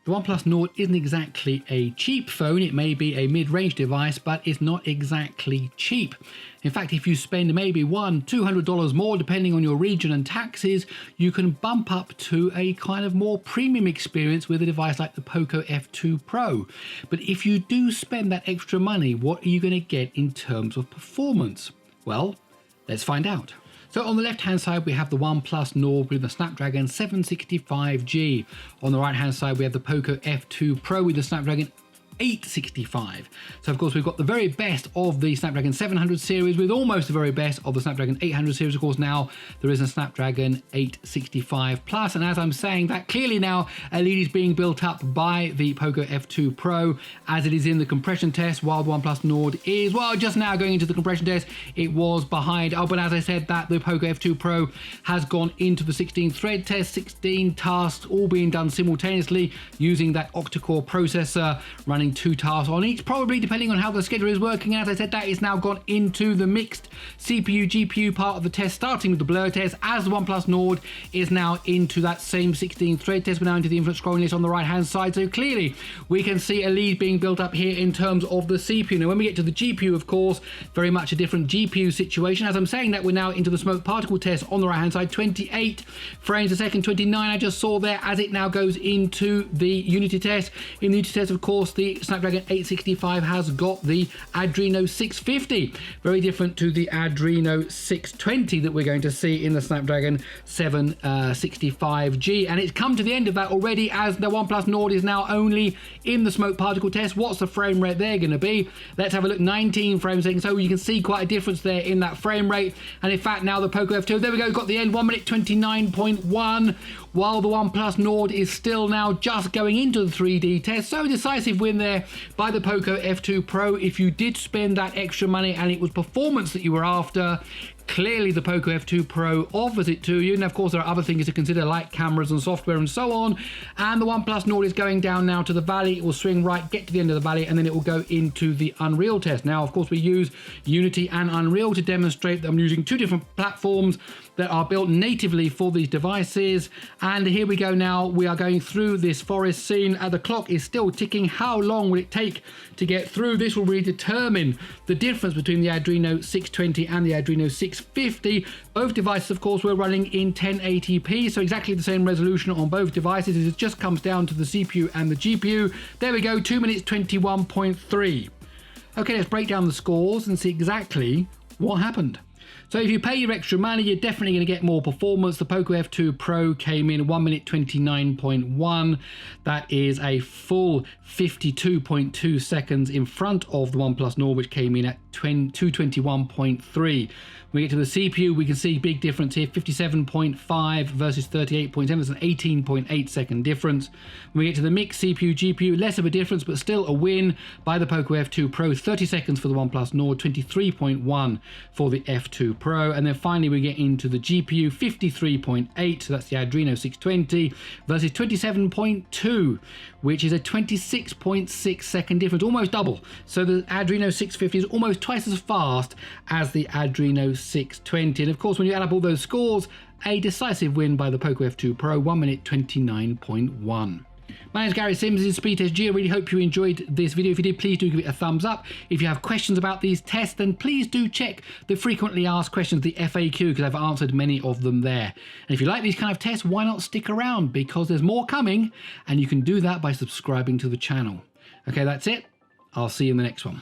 The OnePlus Nord isn't exactly a cheap phone. It may be a mid-range device, but it's not exactly cheap. In fact, if you spend maybe $100-200 more, depending on your region and taxes, you can bump up to a kind of more premium experience with a device like the PocoF2 Pro. But if you do spend that extra money, what are you going to get in terms of performance? Well, let's find out. So on the left-hand side, we have the OnePlus Nord with the Snapdragon 765G. On the right-hand side, we have the PocoF2 Pro with the Snapdragon 865. So of course we've got the very best of the Snapdragon 700 series with almost the very best of the Snapdragon 800 series. Of course now there is a Snapdragon 865 Plus, and as I'm saying that, clearly now a lead is being built up by the PocoF2 Pro as it is in the compression test, while the OnePlus Nord is, well, just now going into the compression test. It was behind. Oh, but as I said, that the PocoF2 Pro has gone into the 16 thread test, 16 tasks all being done simultaneously using that octa-core processor, running 2 tasks on each, probably depending on how the schedule is working. As I said, that is now gone into the mixed CPU GPU part of the test, starting with the blur test, as the OnePlus Nord is now into that same 16 thread test. We're now into the infinite scrolling list on the right hand side, so clearly we can see a lead being built up here in terms of the CPU. Now when we get to the GPU, of course, very much a different GPU situation. As I'm saying that, we're now into the smoke particle test on the right hand side, 28 frames a second, 29 I just saw there, as it now goes into the Unity test. In the Unity test, of course, the Snapdragon 865 has got the Adreno 650, very different to the Adreno 620 that we're going to see in the Snapdragon 765G, and it's come to the end of that already, as the OnePlus Nord is now only in the smoke particle test. What's the frame rate there going to be? Let's have a look. 19 frames a second, so you can see quite a difference there in that frame rate. And in fact now the PocoF2, there we go, got the end, 1 minute 29.1, while the OnePlus Nord is still now just going into the 3D test. So decisive win there by the PocoF2 Pro. If you did spend that extra money and it was performance that you were after, clearly the PocoF2 Pro offers it to you. And of course there are other things to consider like cameras and software and so on. And the OnePlus Nord is going down now to the valley. It will swing right, get to the end of the valley, and then it will go into the Unreal test. Now of course we use Unity and Unreal to demonstrate that I'm using 2 different platforms that are built natively for these devices. And here we go now. We are going through this forest scene. The clock is still ticking. How long will it take to get through? This will really determine the difference between the Adreno 620 and the Adreno 650. Both devices, of course, were running in 1080p, so exactly the same resolution on both devices. It just comes down to the CPU and the GPU. There we go, 2 minutes 21.3. Okay, let's break down the scores and see exactly what happened. So if you pay your extra money, you're definitely going to get more performance. The PocoF2 Pro came in 1 minute 29.1. That is a full 52.2 seconds in front of the OnePlus Nord, which came in at 221.3. When we get to the CPU, we can see big difference here, 57.5 versus 38.7. That's an 18.8 second difference. When we get to the mixed CPU, GPU, less of a difference, but still a win by the PocoF2 Pro. 30 seconds for the OnePlus Nord, 23.1 for the F2 Pro. And then finally we get into the GPU, 53.8, so that's the Adreno 620 versus 27.2, which is a 26.6 second difference, almost double. So the Adreno 650 is almost twice as fast as the Adreno 620. And of course, when you add up all those scores, a decisive win by the PocoF2 Pro, 1 minute 29.1. My name is Gary Sims, this is SpeedTest. I really hope you enjoyed this video. If you did, please do give it a thumbs up. If you have questions about these tests, then please do check the frequently asked questions, the FAQ, because I've answered many of them there. And if you like these kind of tests, why not stick around? Because there's more coming, and you can do that by subscribing to the channel. Okay, that's it. I'll see you in the next one.